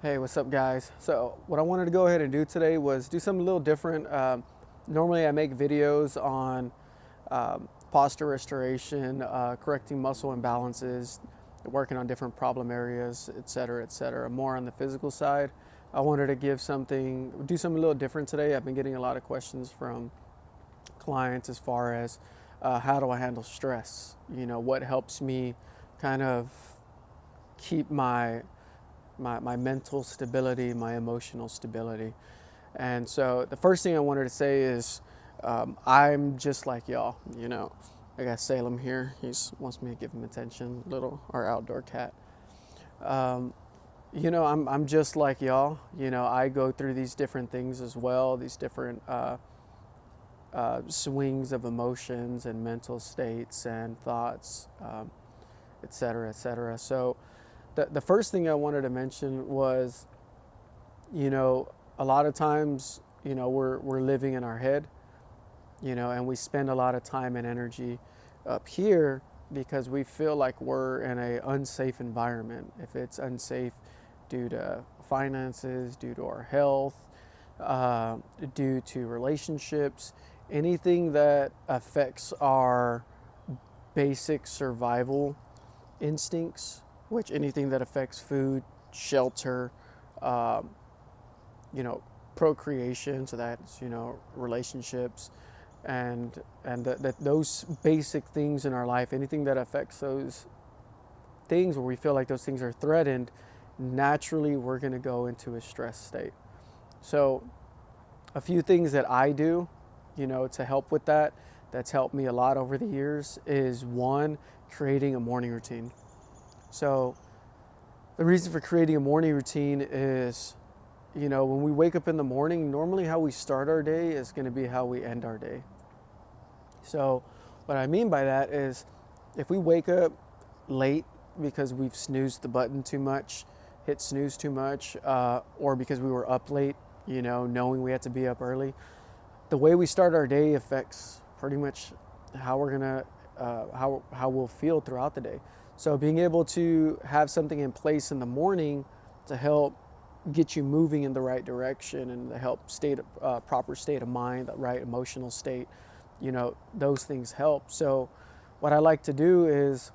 Hey, what's up, guys? So, what I wanted to go ahead and do today was do something a little different. Normally, I make videos on posture restoration, correcting muscle imbalances, working on different problem areas, et cetera, more on the physical side. I wanted to do something a little different today. I've been getting a lot of questions from clients as far as how do I handle stress? What helps me kind of keep my mental stability, my emotional stability. And so the first thing I wanted to say is I'm just like y'all. I got Salem here. He wants me to give him attention, little our outdoor cat. Um, I'm just like y'all. I go through these different things as well, these different swings of emotions and mental states and thoughts, et cetera, et cetera. So the first thing I wanted to mention was, you know, a lot of times, we're living in our head, and we spend a lot of time and energy up here because we feel like we're in a unsafe environment. If it's unsafe due to finances, due to our health, uh, due to relationships, anything that affects our basic survival instincts, which anything that affects food, shelter, um, you know, procreation, so that's, relationships, and that those basic things in our life, anything that affects those things where we feel like those things are threatened, naturally we're going to go into a stress state. So a few things that I do, to help with that, that's helped me a lot over the years is one, creating a morning routine. So the reason for creating a morning routine is, when we wake up in the morning, normally how we start our day is going to be how we end our day. So what I mean by that is if we wake up late because we've snoozed the button too much, hit snooze too much, or because we were up late, knowing we had to be up early, the way we start our day affects pretty much how we're gonna how we'll feel throughout the day. So being able to have something in place in the morning to help get you moving in the right direction and to help proper state of mind, the right emotional state, those things help. So what I like to do is,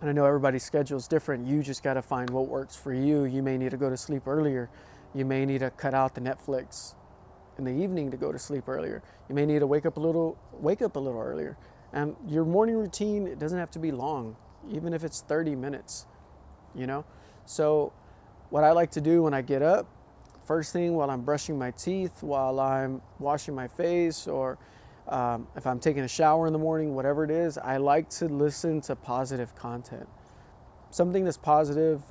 and I know everybody's schedule is different, you just got to find what works for you. You may need to go to sleep earlier. You may need to cut out the Netflix in the evening to go to sleep earlier. You may need to wake up a little earlier. And your morning routine, it doesn't have to be long, even if it's 30 minutes, you know? So what I like to do when I get up, first thing while I'm brushing my teeth, while I'm washing my face, or if I'm taking a shower in the morning, whatever it is, I like to listen to positive content. Something that's positive,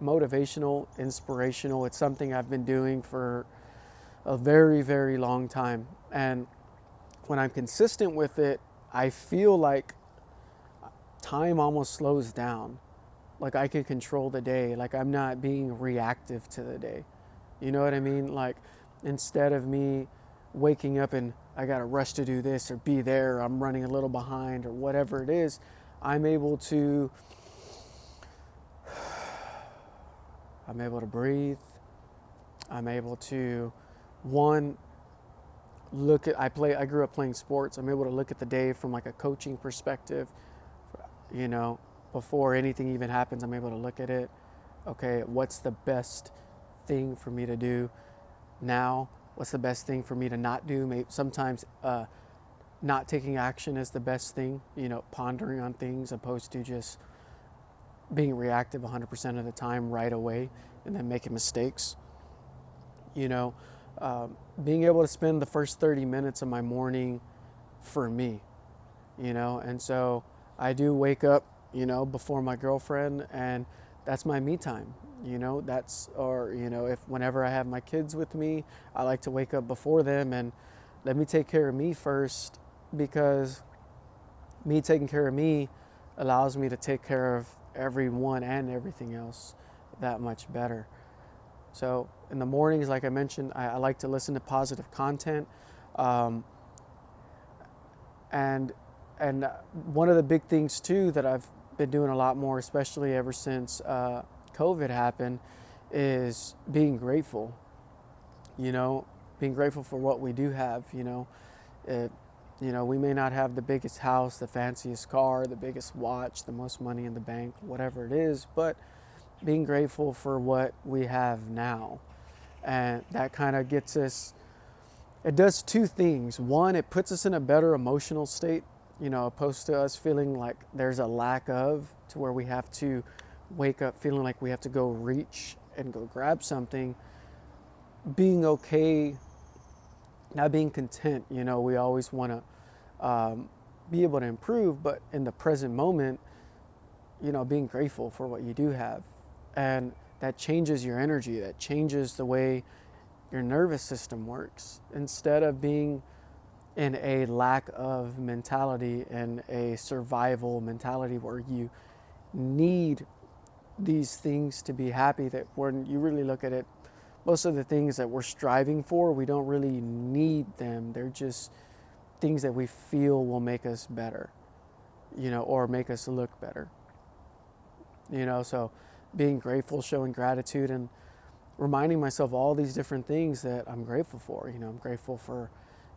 motivational, inspirational. It's something I've been doing for a very, very long time. And when I'm consistent with it, I feel like time almost slows down. Like I can control the day. Like I'm not being reactive to the day. You know what I mean? Like instead of me waking up and I got to rush to do this or be there, or I'm running a little behind or whatever it is, I'm able to breathe. I'm able to one I grew up playing sports. I'm able to look at the day from like a coaching perspective. You know, before anything even happens, I'm able to look at it. Okay, what's the best thing for me to do now? What's the best thing for me to not do? Maybe sometimes not taking action is the best thing. Pondering on things opposed to just being reactive 100% of the time right away and then making mistakes. You know, being able to spend the first 30 minutes of my morning for me. And so I do wake up, before my girlfriend, and that's my me time. If whenever I have my kids with me, I like to wake up before them and let me take care of me first, because me taking care of me allows me to take care of everyone and everything else that much better. So in the mornings, like I mentioned, I like to listen to positive content. Um, and and one of the big things too that I've been doing a lot more, especially ever since COVID happened, is being grateful, you know, being grateful for what we do have, it, we may not have the biggest house, the fanciest car, the biggest watch, the most money in the bank, whatever it is, but being grateful for what we have now. And that kind of gets us, it does two things. One, it puts us in a better emotional state, opposed to us feeling like there's a lack of, to where we have to wake up feeling like we have to go reach and go grab something. Being okay, not being content, we always want to be able to improve, but in the present moment, being grateful for what you do have. And that changes your energy, that changes the way your nervous system works. Instead of being in a lack of mentality and a survival mentality where you need these things to be happy, that when you really look at it, most of the things that we're striving for, we don't really need them. They're just things that we feel will make us better, or make us look better. So being grateful, showing gratitude, and reminding myself all these different things that I'm grateful for. I'm grateful for,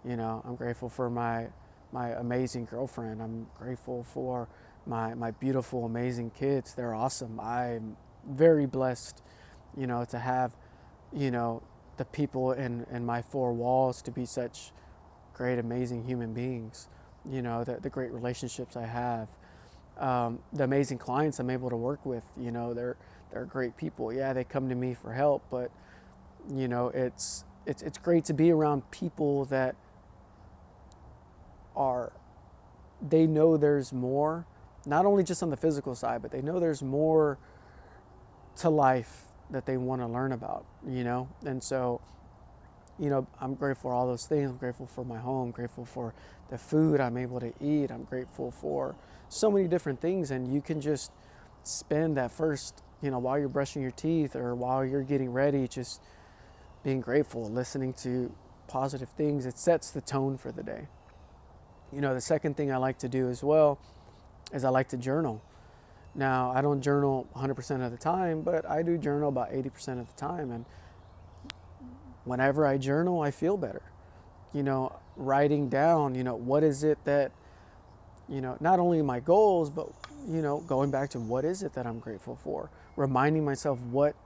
I'm grateful for my amazing girlfriend. I'm grateful for my beautiful, amazing kids. They're awesome. I'm very blessed, to have, the people in my four walls to be such great, amazing human beings. The great relationships I have, the amazing clients I'm able to work with. They're great people. Yeah, they come to me for help, but it's great to be around people that they know there's more, not only just on the physical side, but they know there's more to life that they want to learn about, and so, I'm grateful for all those things. I'm grateful for my home, grateful for the food I'm able to eat. I'm grateful for so many different things, and you can just spend that first, while you're brushing your teeth or while you're getting ready, just being grateful, listening to positive things. It sets the tone for the day. The second thing I like to do as well is I like to journal. Now, I don't journal 100% of the time, but I do journal about 80% of the time. And whenever I journal, I feel better. Writing down, what is it that, not only my goals, but, going back to what is it that I'm grateful for, reminding myself what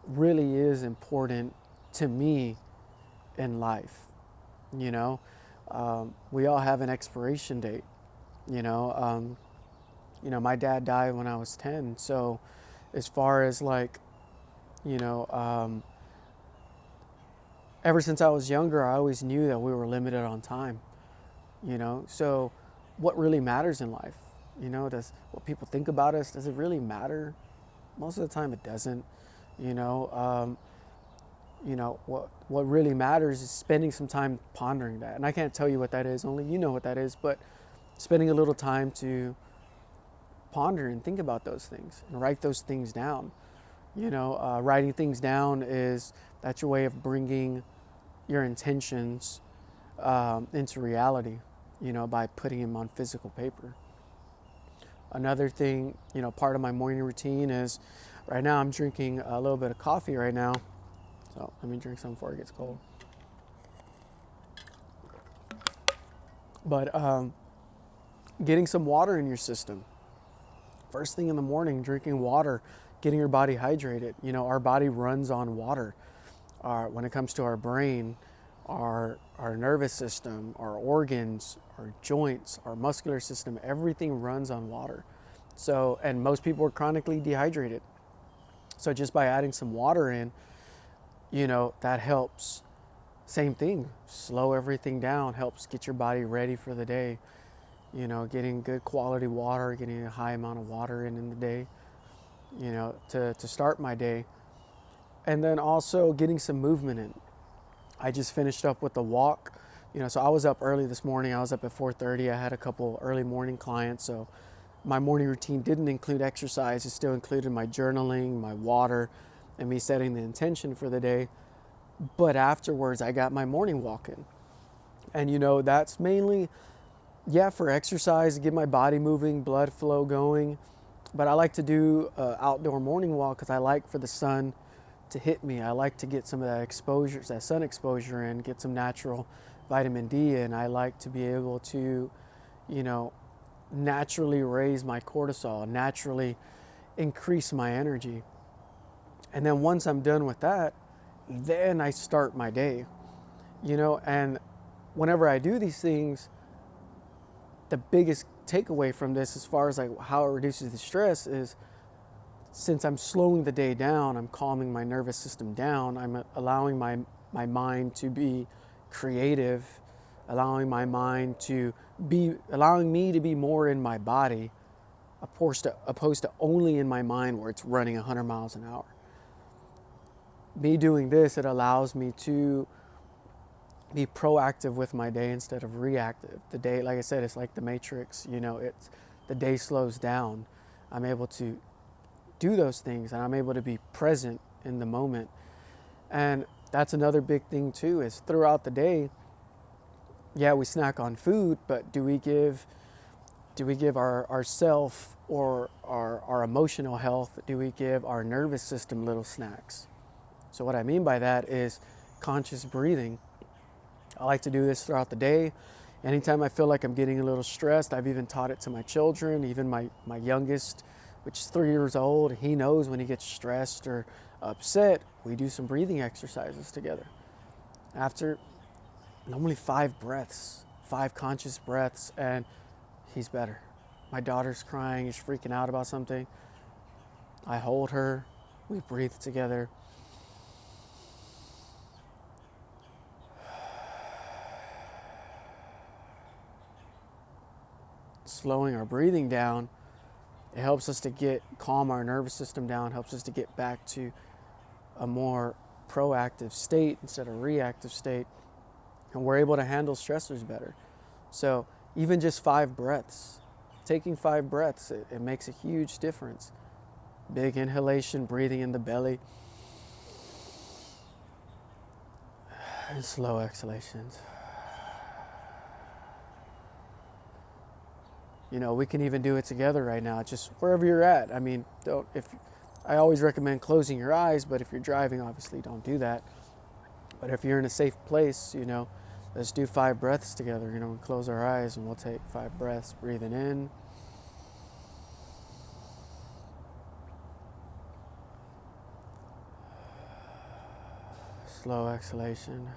really is important to me in life. We all have an expiration date. My dad died when I was 10. So as far as like, ever since I was younger, I always knew that we were limited on time, so what really matters in life, does what people think about us, does it really matter? Most of the time it doesn't. What really matters is spending some time pondering that. And I can't tell you what that is, only you know what that is, but spending a little time to ponder and think about those things and write those things down. Writing things down that's your way of bringing your intentions into reality, by putting them on physical paper. Another thing, part of my morning routine is, right now I'm drinking a little bit of coffee right now. So let me drink some before it gets cold. But getting some water in your system. First thing in the morning, drinking water, getting your body hydrated. Our body runs on water. When it comes to our brain, our nervous system, our organs, our joints, our muscular system, everything runs on water. So, and most people are chronically dehydrated. So just by adding some water in, that helps. Same thing, slow everything down, helps get your body ready for the day. Getting good quality water, getting a high amount of water in the day, to start my day. And then also getting some movement in. I just finished up with the walk. So I was up early this morning. I was up at 4:30. I had a couple early morning clients. So my morning routine didn't include exercise. It still included my journaling, my water, and me setting the intention for the day. But afterwards, I got my morning walk in. And that's mainly, for exercise, to get my body moving, blood flow going. But I like to do an outdoor morning walk because I like for the sun to hit me. I like to get some of that exposure, that sun exposure in, get some natural vitamin D in. I like to be able to, you know, naturally raise my cortisol, naturally increase my energy. And then once I'm done with that, then I start my day, you know, and whenever I do these things, the biggest takeaway from this as far as like how it reduces the stress is, since I'm slowing the day down, I'm calming my nervous system down, I'm allowing my mind to be creative, allowing me to be more in my body, opposed to only in my mind where it's running 100 miles an hour. Me doing this, it allows me to be proactive with my day instead of reactive. The day, like I said, it's like the Matrix, you know, the day slows down. I'm able to do those things and I'm able to be present in the moment. And that's another big thing too, is throughout the day, yeah, we snack on food, but do we give our self or our emotional health, do we give our nervous system little snacks? So what I mean by that is conscious breathing. I like to do this throughout the day. Anytime I feel like I'm getting a little stressed, I've even taught it to my children, even my youngest, which is 3 years old. He knows when he gets stressed or upset, we do some breathing exercises together. After normally 5 breaths, 5 conscious breaths, and he's better. My daughter's crying, she's freaking out about something. I hold her, we breathe together. Slowing our breathing down, it helps us to calm our nervous system down, helps us to get back to a more proactive state instead of reactive state, and we're able to handle stressors better. So even just 5 breaths, taking 5 breaths, it makes a huge difference. Big inhalation, breathing in the belly, and slow exhalations. You know, we can even do it together right now, just wherever you're at. I mean, I always recommend closing your eyes, but if you're driving, obviously don't do that. But if you're in a safe place, you know, let's do 5 breaths together, you know, and close our eyes and we'll take 5 breaths, breathing in. Slow exhalation.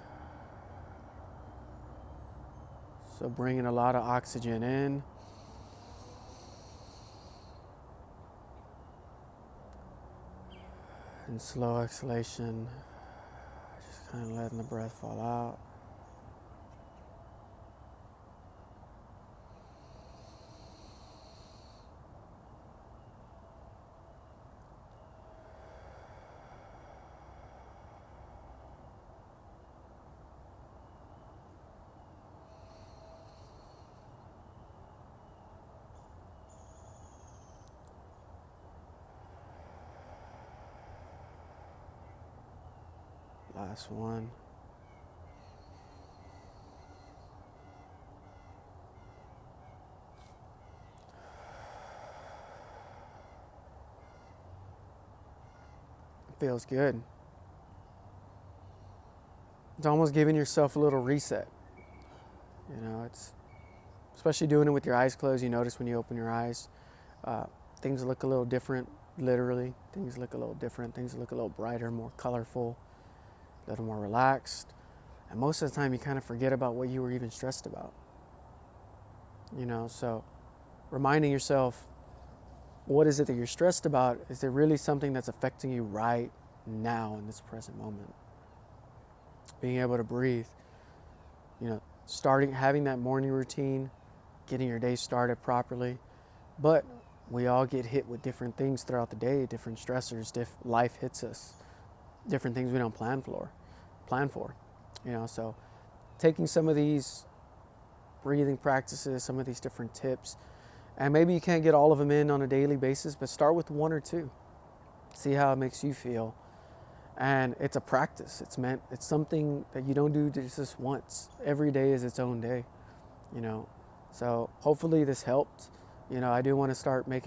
So bringing a lot of oxygen in. And slow exhalation, just kind of letting the breath fall out. Last one. It feels good. It's almost giving yourself a little reset. You know, it's especially doing it with your eyes closed. You notice when you open your eyes, things look a little different. Literally, things look a little different. Things look a little brighter, more colorful, a little more relaxed. And most of the time you kind of forget about what you were even stressed about. You know, so reminding yourself, what is it that you're stressed about? Is there really something that's affecting you right now in this present moment? Being able to breathe, you know, having that morning routine, getting your day started properly. But we all get hit with different things throughout the day, different stressors, life hits us, different things we don't plan for, you know, so taking some of these breathing practices, some of these different tips, and maybe you can't get all of them in on a daily basis, but start with 1 or 2, see how it makes you feel. And it's a practice. It's something that you don't do just once. Every day is its own day, you know. So hopefully this helped. You know, I do want to start making